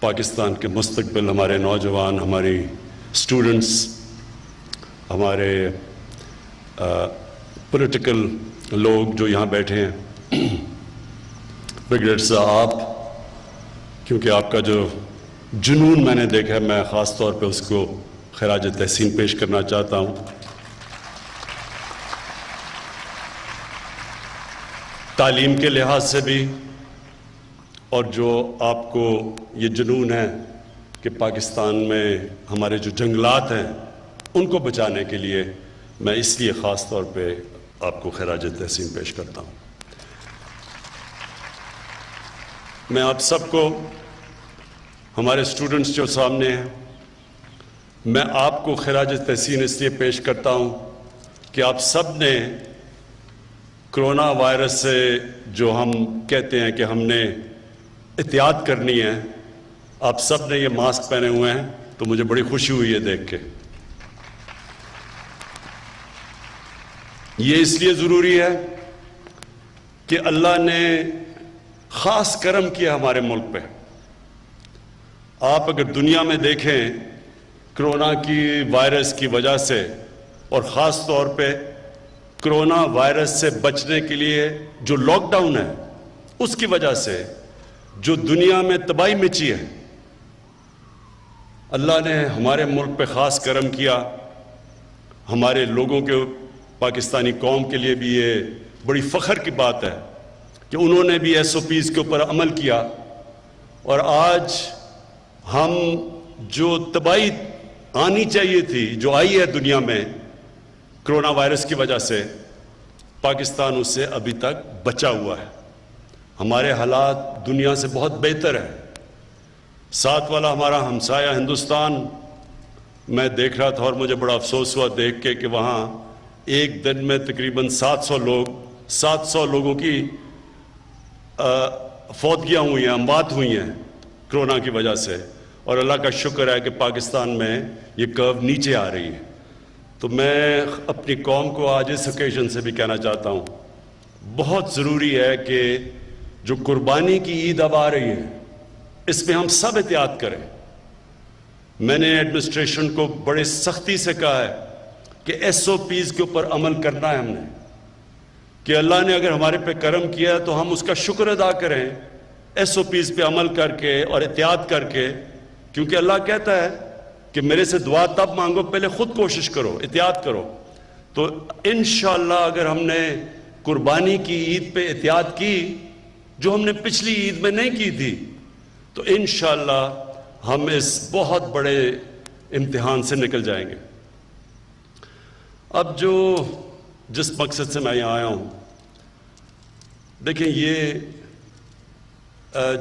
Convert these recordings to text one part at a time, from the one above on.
پاکستان کے مستقبل، ہمارے نوجوان، ہماری اسٹوڈنٹس، ہمارے پولیٹیکل لوگ جو یہاں بیٹھے ہیں، بریگیڈیئر صاحب، کیونکہ آپ کا جو جنون میں نے دیکھا ہے، میں خاص طور پہ اس کو خراج تحسین پیش کرنا چاہتا ہوں۔ تعلیم کے لحاظ سے بھی، اور جو آپ کو یہ جنون ہے کہ پاکستان میں ہمارے جو جنگلات ہیں ان کو بچانے کے لیے، میں اس لیے خاص طور پہ آپ کو خراج تحسین پیش کرتا ہوں۔ میں آپ سب کو، ہمارے اسٹوڈنٹس جو سامنے ہیں، میں آپ کو خراج تحسین اس لیے پیش کرتا ہوں کہ آپ سب نے کرونا وائرس سے جو ہم کہتے ہیں کہ ہم نے احتیاط کرنی ہے، آپ سب نے یہ ماسک پہنے ہوئے ہیں، تو مجھے بڑی خوشی ہوئی ہے دیکھ کے۔ یہ اس لیے ضروری ہے کہ اللہ نے خاص کرم کیا ہمارے ملک پہ۔ آپ اگر دنیا میں دیکھیں، کرونا کی وائرس کی وجہ سے، اور خاص طور پہ کرونا وائرس سے بچنے کے لیے جو لاک ڈاؤن ہے، اس کی وجہ سے جو دنیا میں تباہی مچی ہے، اللہ نے ہمارے ملک پہ خاص کرم کیا۔ ہمارے لوگوں کے، پاکستانی قوم کے لیے بھی یہ بڑی فخر کی بات ہے کہ انہوں نے بھی SOPs کے اوپر عمل کیا، اور آج ہم جو تباہی آنی چاہیے تھی، جو آئی ہے دنیا میں کرونا وائرس کی وجہ سے، پاکستان اس سے ابھی تک بچا ہوا ہے۔ ہمارے حالات دنیا سے بہت بہتر ہیں۔ ساتھ والا ہمارا ہمسایہ ہندوستان، میں دیکھ رہا تھا اور مجھے بڑا افسوس ہوا دیکھ کے کہ وہاں ایک دن میں تقریباً 700 لوگوں کی فوتگیاں ہوئی ہیں، اموات ہوئی ہیں کرونا کی وجہ سے، اور اللہ کا شکر ہے کہ پاکستان میں یہ کرو نیچے آ رہی ہے۔ تو میں اپنی قوم کو آج اس اوکیزن سے بھی کہنا چاہتا ہوں، بہت ضروری ہے کہ جو قربانی کی عید اب آ رہی ہے، اس میں ہم سب احتیاط کریں۔ میں نے ایڈمنسٹریشن کو بڑے سختی سے کہا ہے کہ SOPs کے اوپر عمل کرنا ہے ہم نے، کہ اللہ نے اگر ہمارے پہ کرم کیا تو ہم اس کا شکر ادا کریں، SOPs پہ عمل کر کے اور احتیاط کر کے، کیونکہ اللہ کہتا ہے کہ میرے سے دعا تب مانگو، پہلے خود کوشش کرو، احتیاط کرو۔ تو انشاءاللہ اگر ہم نے قربانی کی عید پہ احتیاط کی، جو ہم نے پچھلی عید میں نہیں کی تھی، تو انشاءاللہ ہم اس بہت بڑے امتحان سے نکل جائیں گے۔ اب جس مقصد سے میں یہاں آیا ہوں، دیکھیں، یہ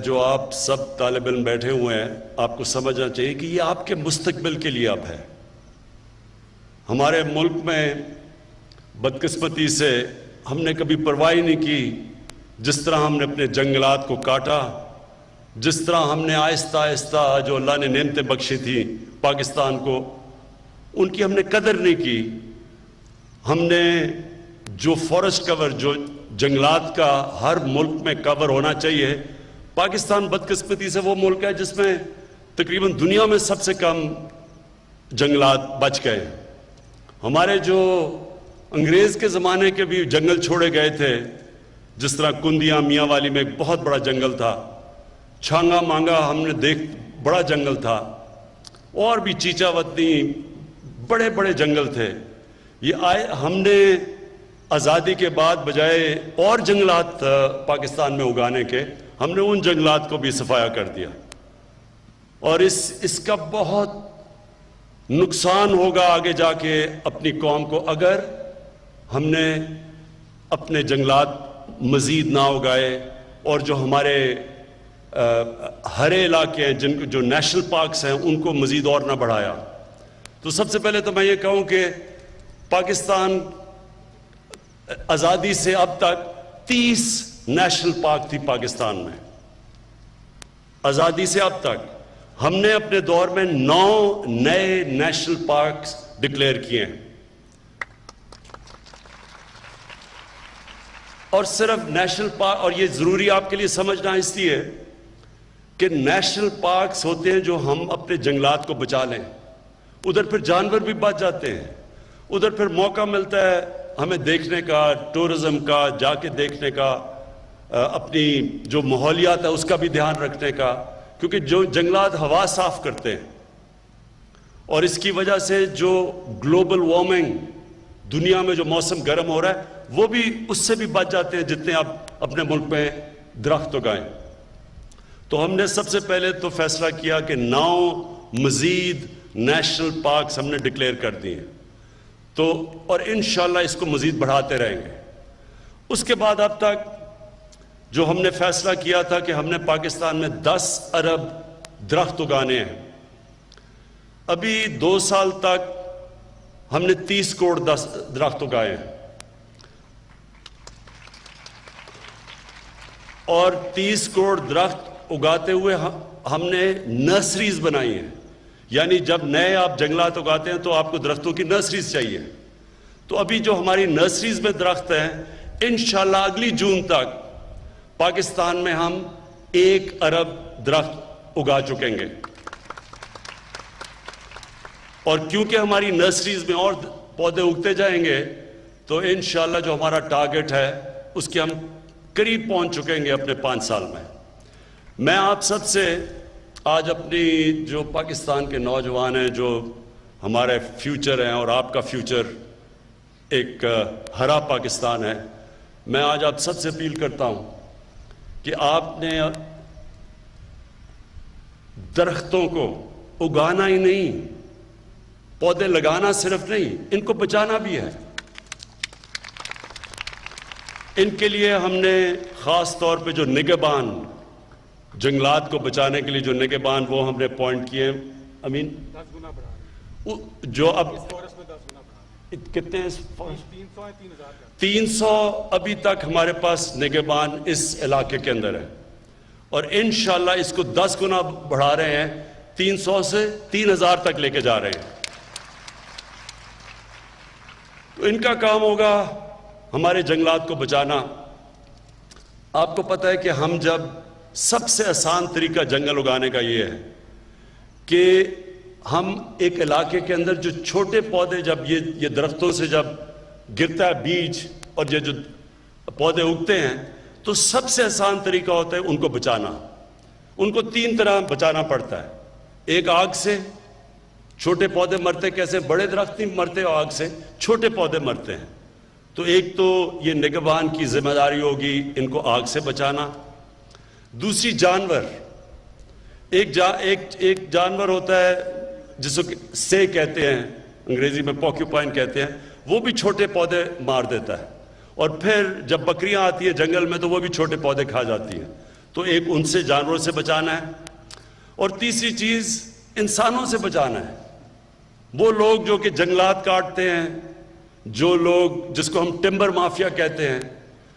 جو آپ سب طالب علم بیٹھے ہوئے ہیں، آپ کو سمجھنا چاہیے کہ یہ آپ کے مستقبل کے لیے اب ہے۔ ہمارے ملک میں بدقسمتی سے ہم نے کبھی پرواہ نہیں کی، جس طرح ہم نے اپنے جنگلات کو کاٹا، جس طرح ہم نے آہستہ آہستہ جو اللہ نے نعمتیں بخشی تھیں پاکستان کو، ان کی ہم نے قدر نہیں کی۔ ہم نے جو فارسٹ کور، جو جنگلات کا ہر ملک میں کور ہونا چاہیے، پاکستان بدقسمتی سے وہ ملک ہے جس میں تقریباً دنیا میں سب سے کم جنگلات بچ گئے۔ ہمارے جو انگریز کے زمانے کے بھی جنگل چھوڑے گئے تھے، جس طرح کندیاں میاں والی میں ایک بہت بڑا جنگل تھا، چھانگا مانگا ہم نے بڑا جنگل تھا، اور بھی چیچا وطنی بڑے بڑے جنگل تھے۔ یہ ہم نے آزادی کے بعد بجائے اور جنگلات پاکستان میں اگانے کے، ہم نے ان جنگلات کو بھی صفایا کر دیا، اور اس کا بہت نقصان ہوگا آگے جا کے اپنی قوم کو، اگر ہم نے اپنے جنگلات مزید نہ اگائے، اور جو ہمارے ہرے علاقے ہیں، جو نیشنل پارکس ہیں، ان کو مزید اور نہ بڑھایا۔ تو سب سے پہلے تو میں یہ کہوں کہ پاکستان آزادی سے اب تک 30 نیشنل پارک تھی پاکستان میں۔ آزادی سے اب تک ہم نے اپنے دور میں 9 نئے نیشنل پارکس ڈکلیئر کیے ہیں، اور صرف نیشنل پارک، اور یہ ضروری آپ کے لیے سمجھنا اس لیے کہ نیشنل پارکس ہوتے ہیں جو ہم اپنے جنگلات کو بچا لیں، ادھر پھر جانور بھی بچ جاتے ہیں، ادھر پھر موقع ملتا ہے ہمیں دیکھنے کا، ٹورزم کا، جا کے دیکھنے کا، اپنی جو ماحولیات ہے اس کا بھی دھیان رکھنے کا، کیونکہ جو جنگلات ہوا صاف کرتے ہیں، اور اس کی وجہ سے جو گلوبل وارمنگ دنیا میں جو موسم گرم ہو رہا ہے وہ بھی اس سے بھی بچ جاتے ہیں جتنے آپ اپنے ملک میں درخت اگائیں۔ تو ہم نے سب سے پہلے تو فیصلہ کیا کہ 9 مزید نیشنل پارکس ہم نے ڈکلیئر کر دیے، تو اور انشاءاللہ اس کو مزید بڑھاتے رہیں گے۔ اس کے بعد اب تک جو ہم نے فیصلہ کیا تھا کہ ہم نے پاکستان میں 10 ارب درخت اگانے ہیں، ابھی 2 سال تک ہم نے 30 کروڑ درخت اگائے ہیں، اور 30 کروڑ درخت اگاتے ہوئے ہم نے نرسریز بنائی ہیں، یعنی جب نئے آپ جنگلات اگاتے ہیں تو آپ کو درختوں کی نرسریز چاہیے۔ تو ابھی جو ہماری نرسریز میں درخت ہیں، انشاءاللہ اگلی جون تک پاکستان میں ہم 1 ارب درخت اگا چکیں گے، اور کیونکہ ہماری نرسریز میں اور پودے اگتے جائیں گے تو انشاءاللہ جو ہمارا ٹارگٹ ہے اس کے ہم قریب پہنچ چکیں گے اپنے 5 سال میں۔ میں آپ سب سے آج اپنی جو پاکستان کے نوجوان ہیں، جو ہمارے فیوچر ہیں اور آپ کا فیوچر ایک ہرا پاکستان ہے، میں آج آپ سب سے اپیل کرتا ہوں کہ آپ نے درختوں کو اگانا ہی نہیں، پودے لگانا صرف نہیں، ان کو بچانا بھی ہے۔ ان کے لیے ہم نے خاص طور پہ جو نگہبان، جنگلات کو بچانے کے لیے جو نگہبان، وہ ہم نے اپوائنٹ کیے ہیں۔ امین 10 گنا بڑھا جو اب اس فورس میں 10 گنا بڑھا کتنے ہیں؟ 300 ہے، 3000 کا 300 ابھی تک ہمارے پاس نگہبان اس علاقے کے اندر ہے، اور انشاءاللہ اس کو 10 گنا بڑھا رہے ہیں، 300 سے 3000 تک لے کے جا رہے ہیں۔ تو ان کا کام ہوگا ہمارے جنگلات کو بچانا۔ آپ کو پتہ ہے کہ ہم جب سب سے آسان طریقہ جنگل اگانے کا یہ ہے کہ ہم ایک علاقے کے اندر جو چھوٹے پودے، جب یہ درختوں سے جب گرتا ہے بیج اور یہ جو پودے اگتے ہیں، تو سب سے آسان طریقہ ہوتا ہے ان کو بچانا۔ ان کو 3 طرح بچانا پڑتا ہے۔ ایک آگ سے، چھوٹے پودے مرتے کیسے؟ بڑے درخت نہیں مرتے آگ سے، چھوٹے پودے مرتے ہیں۔ تو ایک تو یہ نگہبان کی ذمہ داری ہوگی ان کو آگ سے بچانا۔ دوسری جانور، ایک جانور ہوتا ہے جس کو سے کہتے ہیں، انگریزی میں پوکیوپائن کہتے ہیں، وہ بھی چھوٹے پودے مار دیتا ہے، اور پھر جب بکریاں آتی ہیں جنگل میں تو وہ بھی چھوٹے پودے کھا جاتی ہیں۔ تو ایک ان سے جانوروں سے بچانا ہے، اور تیسری چیز انسانوں سے بچانا ہے۔ وہ لوگ جو کہ جنگلات کاٹتے ہیں، جو لوگ جس کو ہم ٹمبر مافیا کہتے ہیں،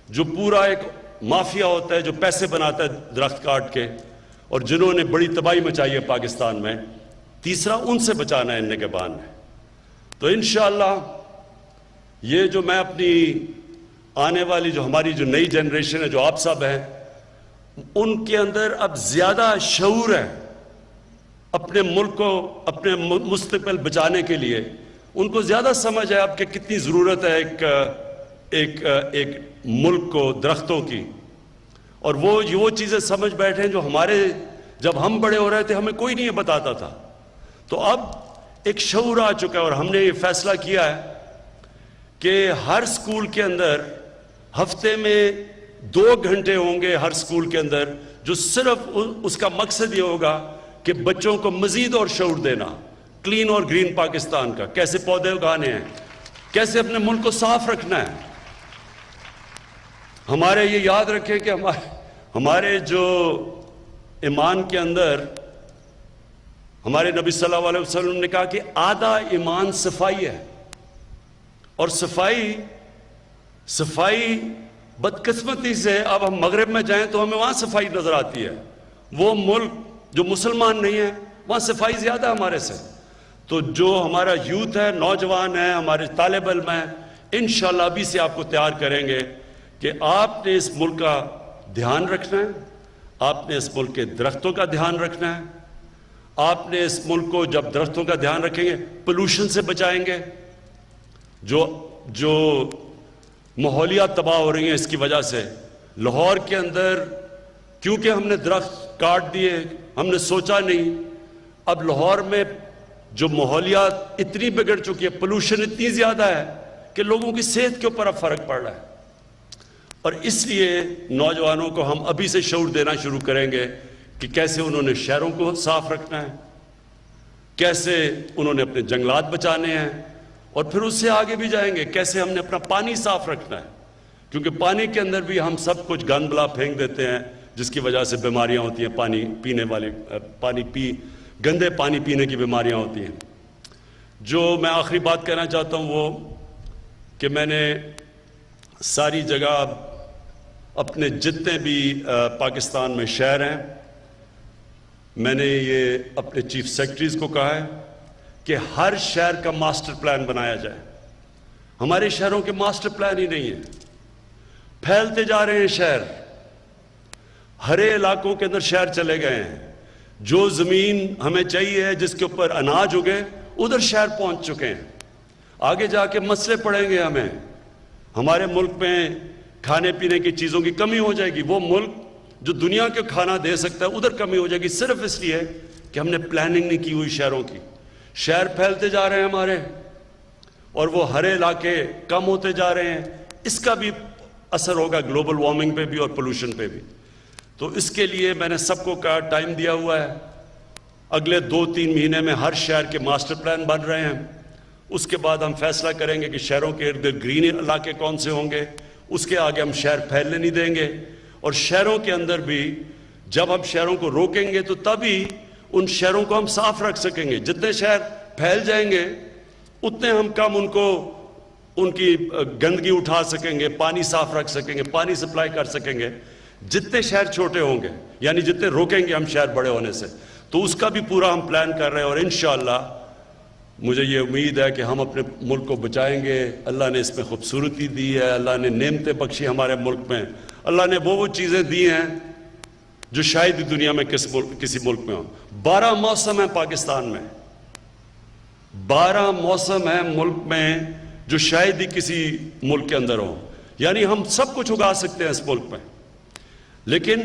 جو پورا ایک مافیا ہوتا ہے جو پیسے بناتا ہے درخت کاٹ کے، اور جنہوں نے بڑی تباہی مچائی ہے پاکستان میں، تیسرا ان سے بچانا ہے نگہبان ہے۔ تو انشاءاللہ یہ جو میں اپنی آنے والی جو ہماری جو نئی جنریشن ہے، جو آپ سب ہیں، ان کے اندر اب زیادہ شعور ہے اپنے ملک کو، اپنے مستقبل بچانے کے لیے۔ ان کو زیادہ سمجھ ہے اب کہ کتنی ضرورت ہے ایک ملک کو درختوں کی، اور وہ چیزیں سمجھ بیٹھے ہیں جو ہمارے جب ہم بڑے ہو رہے تھے ہمیں کوئی نہیں یہ بتاتا تھا۔ تو اب ایک شعور آ چکا ہے، اور ہم نے یہ فیصلہ کیا ہے کہ ہر سکول کے اندر ہفتے میں 2 گھنٹے ہوں گے ہر سکول کے اندر، جو صرف اس کا مقصد یہ ہوگا کہ بچوں کو مزید اور شعور دینا کلین اور گرین پاکستان کا، کیسے پودے اگانے ہیں، کیسے اپنے ملک کو صاف رکھنا ہے۔ ہمارے یہ یاد رکھیں کہ ہمارے جو ایمان کے اندر ہمارے نبی صلی اللہ علیہ وسلم نے کہا کہ آدھا ایمان صفائی ہے، اور صفائی بدقسمتی سے اب ہم مغرب میں جائیں تو ہمیں وہاں صفائی نظر آتی ہے، وہ ملک جو مسلمان نہیں ہے وہاں صفائی زیادہ ہمارے سے۔ تو جو ہمارا یوتھ ہے، نوجوان ہے، ہمارے طالب علم ہیں، انشاءاللہ ابھی سے آپ کو تیار کریں گے کہ آپ نے اس ملک کا دھیان رکھنا ہے، آپ نے اس ملک کے درختوں کا دھیان رکھنا ہے. آپ نے اس ملک کو جب درختوں کا دھیان رکھیں گے پولوشن سے بچائیں گے. جو ماحولیات تباہ ہو رہی ہیں اس کی وجہ سے. لاہور کے اندر کیونکہ ہم نے درخت کاٹ دیے, ہم نے سوچا نہیں, اب لاہور میں جو ماحولیات اتنی بگڑ چکی ہے, پولوشن اتنی زیادہ ہے کہ لوگوں کی صحت کے اوپر اب فرق پڑ رہا ہے. اور اس لیے نوجوانوں کو ہم ابھی سے شعور دینا شروع کریں گے کہ کیسے انہوں نے شہروں کو صاف رکھنا ہے, کیسے انہوں نے اپنے جنگلات بچانے ہیں, اور پھر اس سے آگے بھی جائیں گے کیسے ہم نے اپنا پانی صاف رکھنا ہے. کیونکہ پانی کے اندر بھی ہم سب کچھ گند بلا پھینک دیتے ہیں جس کی وجہ سے بیماریاں ہوتی ہیں. پانی پینے والے گندے پانی پینے کی بیماریاں ہوتی ہیں. جو میں آخری بات کہنا چاہتا ہوں وہ کہ میں نے ساری جگہ اپنے جتنے بھی پاکستان میں شہر ہیں, میں نے یہ اپنے چیف سیکرٹریز کو کہا ہے کہ ہر شہر کا ماسٹر پلان بنایا جائے. ہمارے شہروں کے ماسٹر پلان ہی نہیں ہیں, پھیلتے جا رہے ہیں شہر, ہرے علاقوں کے اندر شہر چلے گئے ہیں. جو زمین ہمیں چاہیے جس کے اوپر اناج اگے ادھر شہر پہنچ چکے ہیں. آگے جا کے مسئلے پڑیں گے ہمیں. ہمارے ملک میں کھانے پینے کی چیزوں کی کمی ہو جائے گی. وہ ملک جو دنیا کے کھانا دے سکتا ہے ادھر کمی ہو جائے گی, صرف اس لیے کہ ہم نے پلاننگ نہیں کی ہوئی شہروں کی. شہر پھیلتے جا رہے ہیں ہمارے, اور وہ ہرے علاقے کم ہوتے جا رہے ہیں. اس کا بھی اثر ہوگا گلوبل وارمنگ پہ بھی اور پولوشن پہ بھی. تو اس کے لیے میں نے سب کو کہا ٹائم دیا ہوا ہے, اگلے 2-3 مہینے میں ہر شہر کے ماسٹر پلان بن رہے ہیں. اس کے بعد ہم فیصلہ کریں گے کہ شہروں کے ارد گرد گرین علاقے کون سے ہوں گے. اس کے آگے ہم شہر پھیلنے نہیں دیں گے. اور شہروں کے اندر بھی جب ہم شہروں کو روکیں گے تو تبھی ان شہروں کو ہم صاف رکھ سکیں گے. جتنے شہر پھیل جائیں گے اتنے ہم کم ان کی گندگی اٹھا سکیں گے, پانی صاف رکھ سکیں گے, پانی سپلائی کر سکیں گے. جتنے شہر چھوٹے ہوں گے, یعنی جتنے روکیں گے ہم شہر بڑے ہونے سے, تو اس کا بھی پورا ہم پلان کر رہے ہیں. اور انشاءاللہ مجھے یہ امید ہے کہ ہم اپنے ملک کو بچائیں گے. اللہ نے اس میں خوبصورتی دی ہے, اللہ نے نعمتیں بخشی ہمارے ملک میں, اللہ نے وہ چیزیں دی ہیں جو شاید ہی دنیا میں کسی ملک میں ہوں. 12 موسم ہیں پاکستان میں, 12 موسم ہیں ملک میں جو شاید ہی کسی ملک کے اندر ہوں. یعنی ہم سب کچھ اگا سکتے ہیں اس ملک میں, لیکن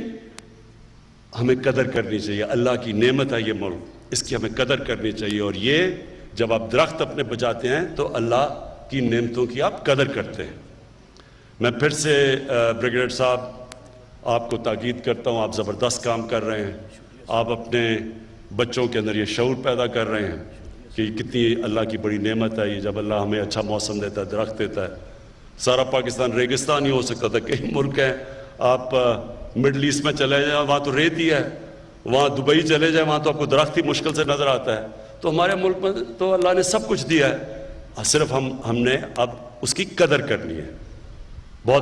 ہمیں قدر کرنی چاہیے. اللہ کی نعمت ہے یہ ملک, اس کی ہمیں قدر کرنی چاہیے. اور یہ جب آپ درخت اپنے بچاتے ہیں تو اللہ کی نعمتوں کی آپ قدر کرتے ہیں. میں پھر سے بریگیڈیئر صاحب آپ کو تاکید کرتا ہوں, آپ زبردست کام کر رہے ہیں. آپ اپنے بچوں کے اندر یہ شعور پیدا کر رہے ہیں کہ کتنی اللہ کی بڑی نعمت ہے یہ, جب اللہ ہمیں اچھا موسم دیتا ہے, درخت دیتا ہے. سارا پاکستان ریگستان ہی ہو سکتا تھا. کئی ملک ہیں, آپ مڈل ایسٹ میں چلے جائیں وہاں تو ریت ہی ہے, وہاں دبئی چلے جائیں وہاں تو آپ کو درخت ہی مشکل سے نظر آتا ہے. تو ہمارے ملک میں تو اللہ نے سب کچھ دیا ہے, صرف ہم نے اب اس کی قدر کرنی ہے. بہت